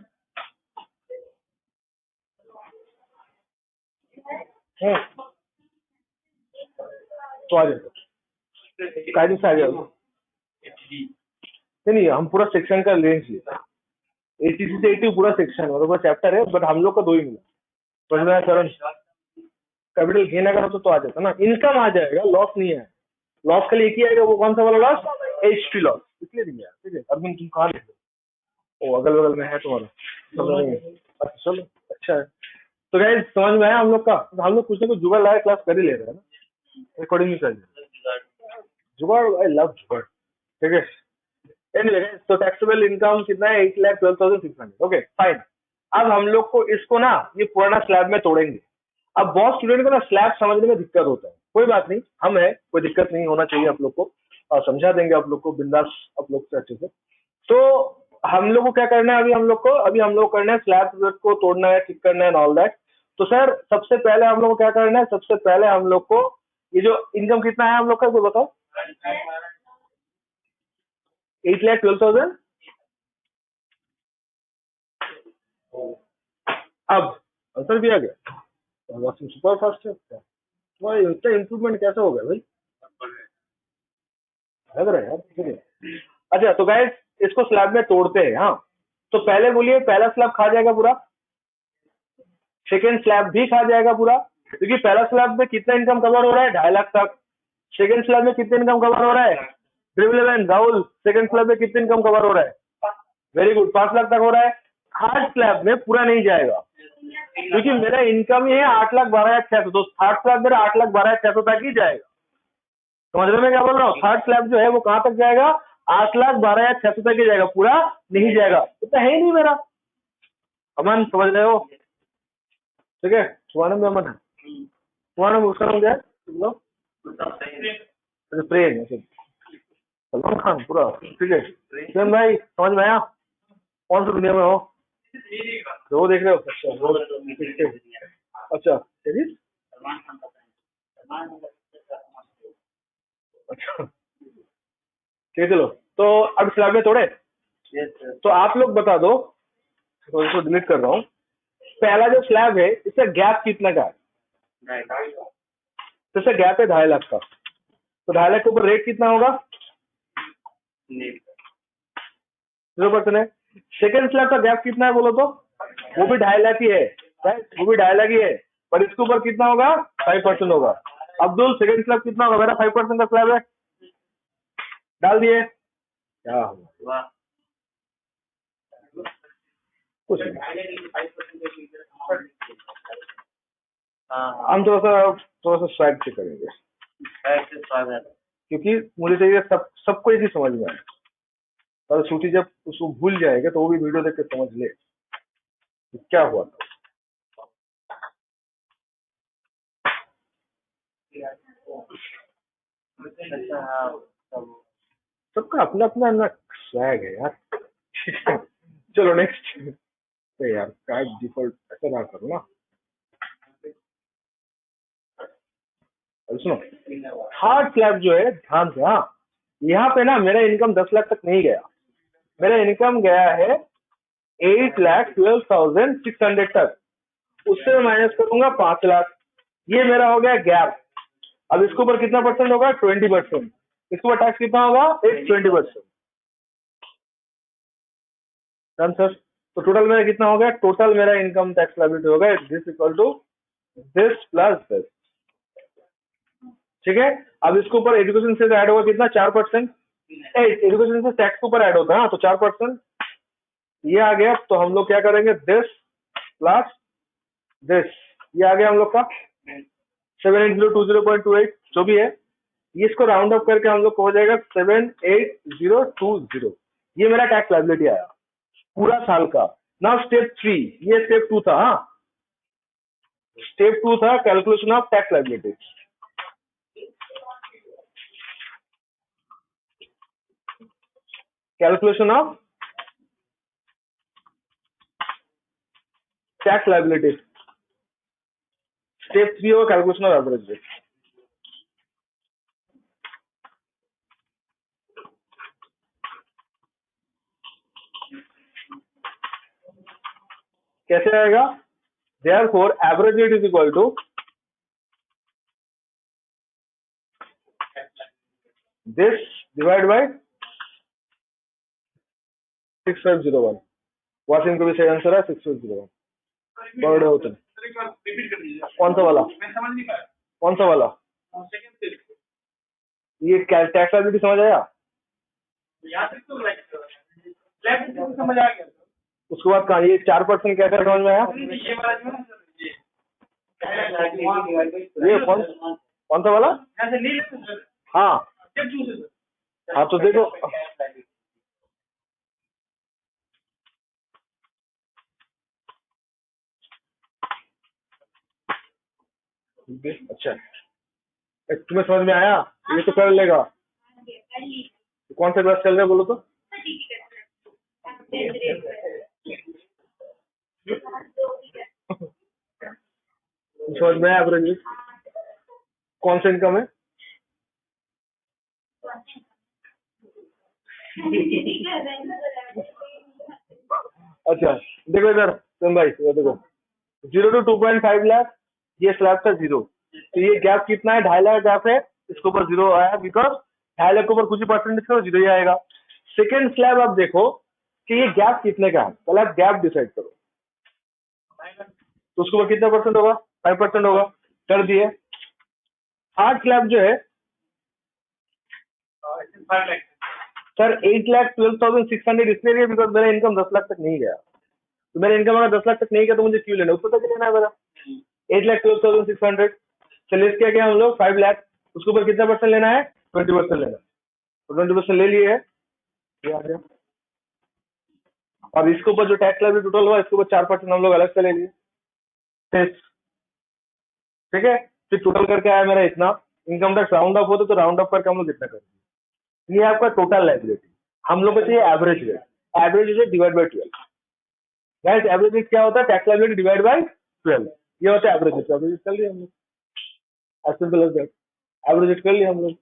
तो आ जाएगा, कायदे से आ जाएगा। नहीं हम पूरा सेक्शन का लेंगे लिए, ATC से 80 पूरा सेक्शन है, पूरा चैप्टर है, बट हम लोग का 2 ही मिला। समझ में आया सर? कैपिटल गेन अगर हो तो आ जाता ना, इनकम आ जाएगा, लॉस नहीं है। लॉस के लिए एक ही आएगा, वो कौन सा वाला लॉस? HP लॉस, इसलिए नहीं आया। ठीक है अर्जुन, तुम कहाँ लिख रहे हो? अगल बगल में है तुम्हारा, समझ नहीं है। अच्छा चलो अच्छा है। तो गाइस समझ में आया हम लोग का? तो हम लोग कुछ ना कुछ जुगाड़ लाया क्लास कर ही ले रहे हैं ना, अकॉर्डिंगली कर जुगाड़। आई लव जुगाड़। ठीक है। एनीवे तो टैक्सेबल इनकम कितना है? 8,12,600। Okay fine. अब हम लोग को इसको ना ये पुराना स्लैब में तोड़ेंगे। अब बहुत स्टूडेंट को ना स्लैब समझने में दिक्कत होता है, कोई बात नहीं, हम है, कोई दिक्कत नहीं होना चाहिए आप लोग को, और समझा देंगे आप लोग को बिंदास, आप लोग से अच्छे से। तो हम लोग को क्या करना है? अभी हम लोग करना है स्लैब को तोड़ना है, ठीक करना है, ऑल दैट। तो सर सबसे पहले हम लोग को क्या करना है? सबसे पहले हम लोग को ये जो इनकम कितना है हम लोग का, कोई बताओ? 8,12,000। अब आंसर भी आ गया, सुपर फास्ट है। भाई इतना इम्प्रूवमेंट कैसे हो गया भाई, लग रहा है यार। ठीक है। अच्छा तो गाइस इसको स्लैब में तोड़ते हैं। हाँ तो पहले बोलिए, पहला स्लैब खा जाएगा पूरा, सेकेंड स्लैब भी खा जाएगा पूरा, क्योंकि पहला स्लैब में कितना इनकम कवर हो रहा है? 2.5 लाख तक। सेकेंड स्लैब में कितना इनकम कवर हो रहा है? 11 राहुल, सेकेंड स्लैब में कितना इनकम कवर हो रहा है? वेरी गुड, 5 लाख तक हो रहा है। थर्ड स्लैब में पूरा नहीं जाएगा, क्योंकि मेरा इनकम ही है 8,12,600, तो थर्ड स्लैब मेरा 8,12,600 तक ही जाएगा। समझ रहे मैं क्या बोल रहा हूँ? थर्ड स्लैब जो है वो कहाँ तक जाएगा? 8,12,600 तक ही जाएगा, पूरा नहीं जाएगा, इतना है ही नहीं मेरा। अमन समझ रहे हो? ठीक है। सुहानम भी अमन है। सुहानम उसका नाम क्या है? बोलो। अच्छा प्रेम, सलमान खान पूरा। ठीक है प्रेम भाई, समझ में आया? कौन सी दुनिया में हो? तो वो देख रहे हो? अच्छा वो अच्छा सीरीज। अच्छा ठीक है चलो, तो अब स्लैब में तोड़े। तो आप लोग बता दो, तो इसको डिलीट कर रहा हूँ। पहला जो स्लैब है इसका गैप कितना का है? तो इसका गैप है 2.5 लाख का, तो 2.5 लाख के ऊपर रेट कितना होगा? 0% है। सेकेंड स्लैब का गैप कितना है बोलो तो? वो भी 2.5 लाख ही है, राइट? वो भी 2.5 लाख ही है, पर इसके ऊपर कितना होगा? 5% होगा। अब्दुल, सेकेंड स्लैब कितना होगा? मेरा 5% का स्लैब है, डाल दिए। क्या होगा? वाह। कुछ नहीं, हाँ, हम थोड़ा सा स्वैग से करेंगे, ऐसे स्वागत। क्योंकि मुझे चाहिए सबको एक ही समझ में आए। पर सूची जब उसको भूल जाएगा तो वो भी वीडियो देख के समझ ले कि क्या हुआ था। अच्छा, हाँ, सबका अपना अपना ना स्वैग है यार। चलो नेक्स्ट। तो यार कार्ड डिफॉल्ट ऐसा ना करो ना। अब सुनो, थर्ड स्लैब जो है, ध्यान से, हाँ, यहाँ पे ना मेरा इनकम 10 लाख तक नहीं गया, मेरा इनकम गया है 8,12,600 तक। उससे मैं माइनस करूंगा 5 लाख, ये मेरा हो गया गैप। अब इसके ऊपर कितना परसेंट होगा? 20%। इसके ऊपर टैक्स कितना होगा? 20%। Done sir. तो टोटल मेरा कितना हो गया? टोटल मेरा इनकम टैक्स लायबिलिटी होगा this equal to this plus this. ठीक है, अब इसके ऊपर एजुकेशन से ऐड होगा कितना? 4%। एजुकेशन से टैक्स के ऊपर ऐड होता है ना, तो 4% ये आ गया। तो हम लोग क्या करेंगे? दिस प्लस दिस, ये आ गया हम लोग का 78,020.28 जो भी है। ये इसको राउंड अप करके हम लोग को हो जाएगा 78,020। ये मेरा टैक्स लायबिलिटी आया पूरा साल का। नाउ स्टेप 3, ये स्टेप 2 था। हाँ, स्टेप 2 था calculation of tax liability. Calculation of tax liability, step 3 होगा कैलकुलेशन ऑफ एवरेज रेट। कैसे आएगा? Therefore, average rate is equal to this divided by 6501। Washing का भी सही आंसर है 6501 पर डे होता है। कौन सा वाला? कौन सा वाला? ये टैक्स लायबिलिटी समझ आया? समझ आ गया। उसके बाद कहा ये 4% कैसे समझ में आया? ये कौन सा वाला? हाँ हाँ, तो देखो, अच्छा तुम्हें समझ में आया? ये तो कर लेगा। कौन सा क्लास चल रहा है बोलो तो? समझ में आया? एवरेज कौन सा इनकम है? अच्छा देखो इधर तुम भाई, देखो 0 to 2.5 लाख ये स्लैब था 0, तो ये गैप कितना है? 2.5 लाख गैप है, इसके ऊपर 0 आया बिकॉज 2.5 लाख के ऊपर कुछ ही परसेंटेज करो 0 ही आएगा। सेकेंड स्लैब आप देखो कि ये गैप कितने का है, पहले आप गैप डिसाइड करो, तो उसके ऊपर कितना परसेंट होगा? 5% होगा, कर दिए। थर्ड स्लैब जो है सर 8,12,600 इसलिए बिकॉज मेरा इनकम 10 लाख तक नहीं गया। तो मेरा इनकम अगर 10 लाख तक नहीं गया तो मुझे क्यों लेना? उसको तक लेना है मेरा 8,12,600। चलिए क्या क्या हम लोग 5 लाख, उसके ऊपर कितना परसेंट लेना है? 20% लेना। तो 20% ले लिए है, ये आ गया। अब इसके ऊपर जो टैक्स लायबिलिटी टोटल हुआ इसके ऊपर 4% हम लोग अलग से ले लिए, ठीक है। फिर टोटल करके आया मेरा इतना। इनकम टैक्स राउंड अप होता तो राउंड अप करके हम लोग कितना करेंगे? ये आपका टोटल लायबिलिटी। हम लोग को चाहिए average rate, average rate divide by 12। Guys average rate क्या होता है? टैक्स लायबिलिटी डिवाइड बाय 12, ये होता है एवरेज रेट। एवरेज रेट कर लिया हम लोग, as simple as that. Average rate कर लिया हम लोग,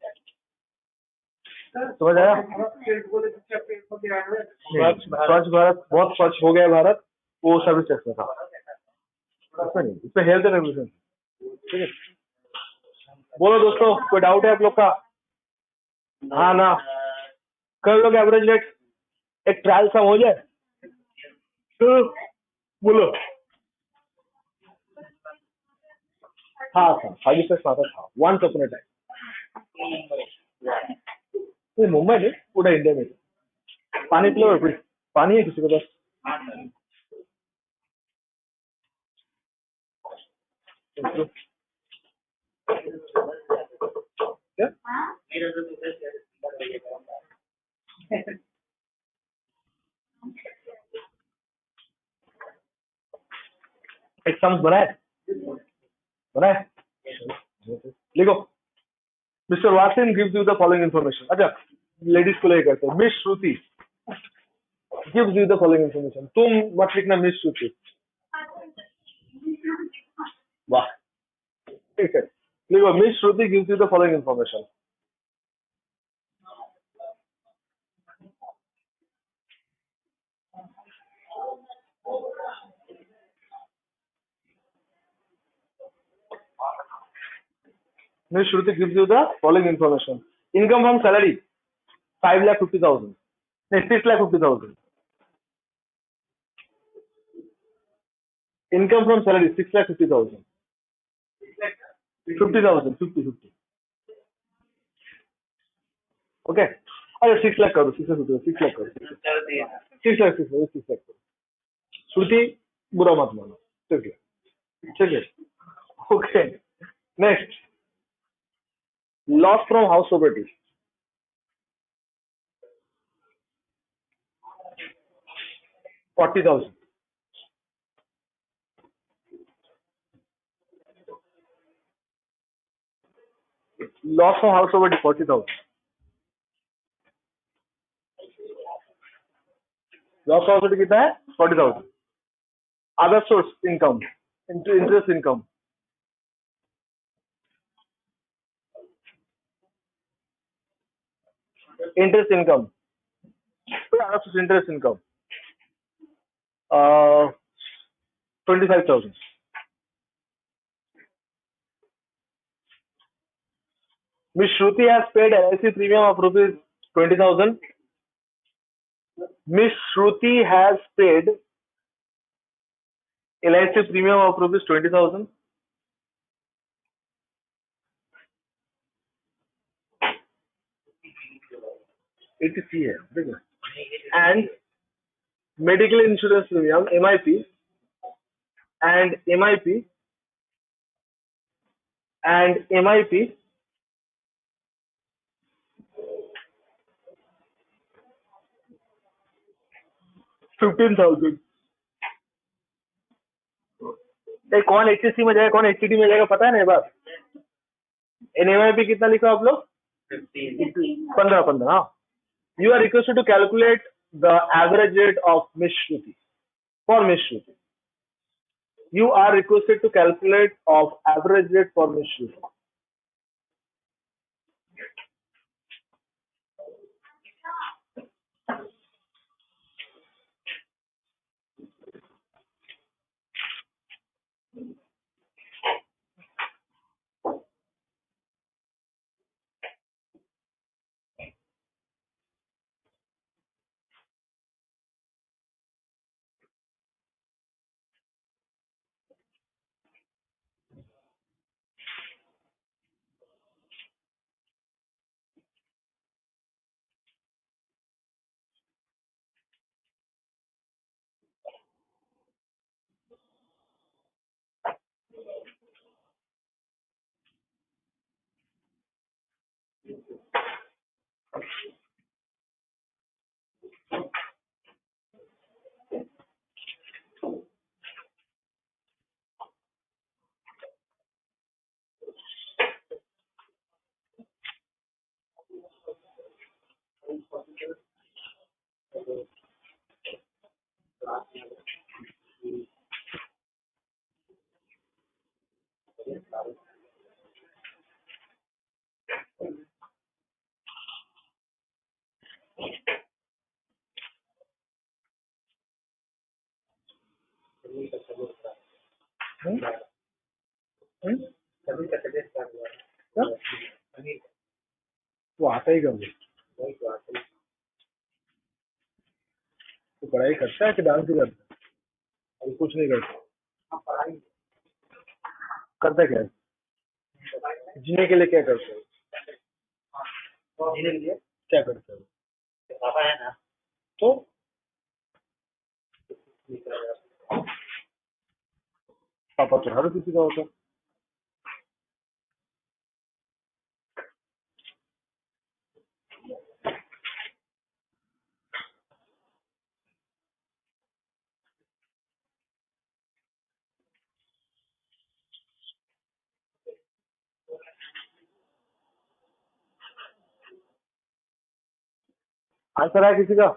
समझ आया? स्वच्छ भारत, बहुत स्वच्छ हो गया भारत, वो सर्विस टैक्स में था, ऐसा नहीं, इस पे हेल्थ रेगुलेशन, ठीक है। बोलो दोस्तों, कोई डाउट है आप लोग का? हाँ ना, कर लोग एवरेज रेट, एक ट्रायल सम हो जाए। बोलो. हाँ था, 5 आता था. Once upon a time. ये मुंबई में पूरा इंडिया में. पानी पिलो प्लीज. पानी है किसी के पास? क्या? एग्जाम्स बनाए? बनाए? लिखो. Mister Wasin gives you the following information. अच्छा, लेडीज को लेकर करते हैं. Miss Shruti gives you the following information. तुम मत लिखना मिस श्रुति. वाह, ठीक है. लिखो miss Shruti gives you the following information. Miss Shruti gives you the following information. Income from salary 5,50,000. No, 6,50,000. Income from salary 6,50,000. 50,000. 50. Okay. अरे 6 लाख करो. 6 लाख करो. 6 लाख करो. श्रुति बुरा मत मानो. ठीक है. Okay. Next. Loss from house property 40,000. Loss from house property 40,000. Loss from house property कितना है? 40,000. Other source income, interest income. Interest income. Other source interest income. 25,000. Miss Shruti has paid LIC premium of rupees 20,000. Miss Shruti has paid LIC premium of rupees 20,000. ATC है, देखो. And medical insurance premium MIP and MIP and MIP 15,000. कौन HSC में जाएगा कौन HCD में जाएगा पता है ना ये बात. MIP कितना लिखा आप लोग? 15. हाँ. You are requested to calculate the average rate of Miss Shruti. For Miss Shruti. You are requested to calculate of average rate for Miss Shruti. वो आता ही कब तो पढ़ाई करता है कि डांस ही करता है? कुछ नहीं करते। करते क्या है? जीने के लिए क्या करते हो? जीने के लिए क्या करते हो? पापा है ना, तो पापा तो हर किसी का होता है। आंसर है किसी का?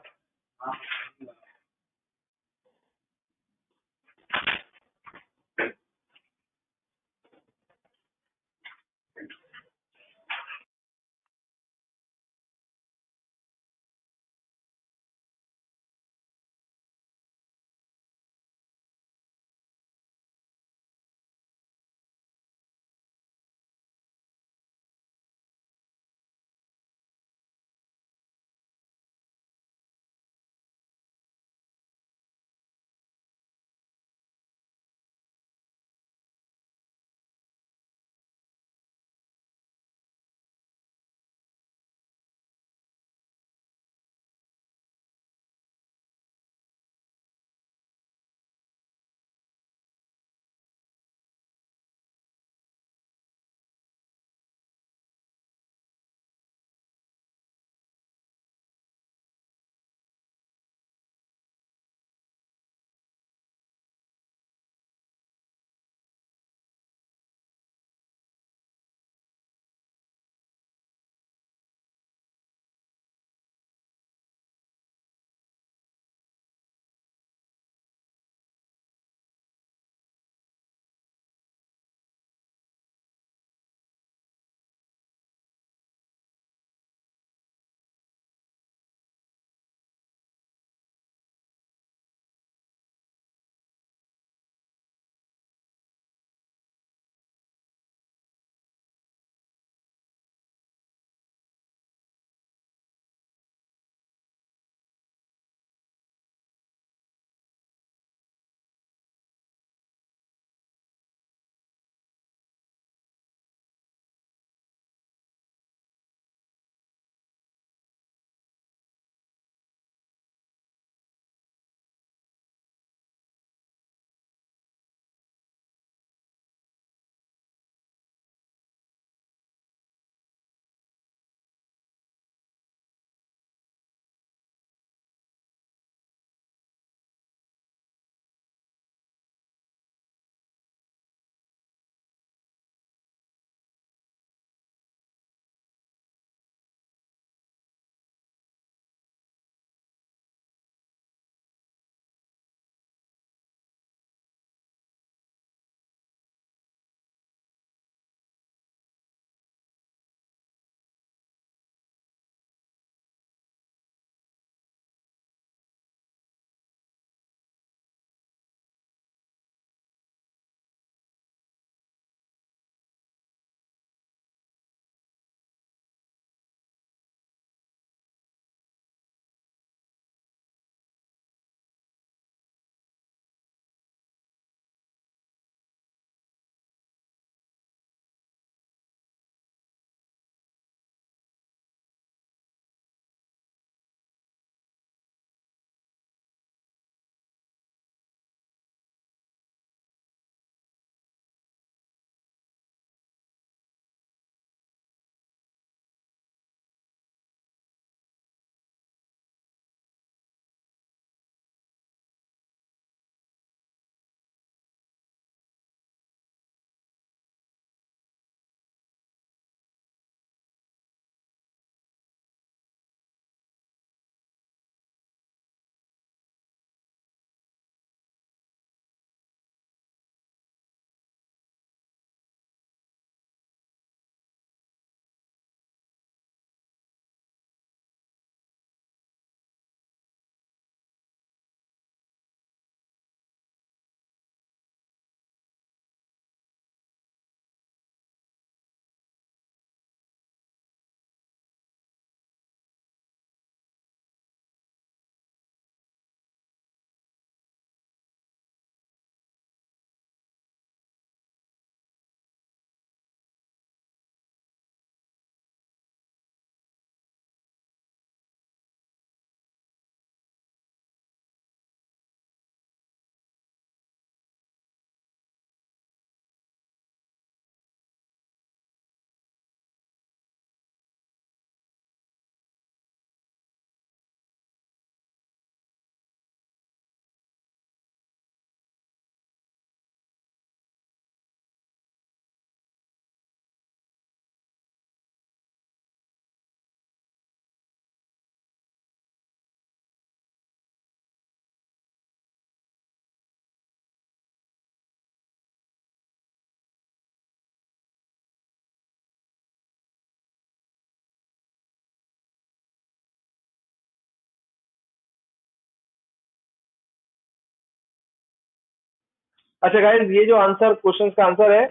अच्छा गाइस, ये जो आंसर क्वेश्चन का आंसर है,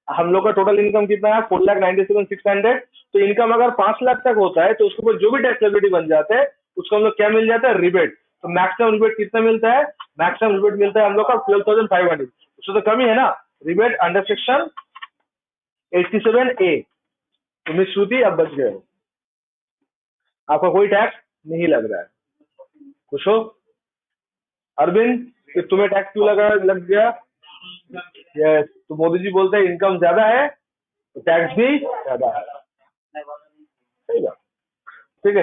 हम लोग का टोटल इनकम कितना है 4,97,600। तो इनकम अगर 5 लाख तक होता है तो उसके ऊपर जो भी टैक्स लायबिलिटी बन जाते हैं उसको हम लोग क्या मिल जाता है, रिबेट। तो मैक्सिमम रिबेट कितना मिलता है, मैक्सिमम रिबेट मिलता है हम लोग का 12,500। उससे तो कम ही है ना। Rebate under section 87A। तो मिस श्रुति अब बच गए, आपका कोई टैक्स नहीं लग रहा है। खुश हो अरविंद कि तुम्हें टैक्स क्यों लग गया? यस, तो मोदी जी बोलते हैं इनकम ज्यादा है तो टैक्स भी ज्यादा है। सही बात, ठीक है।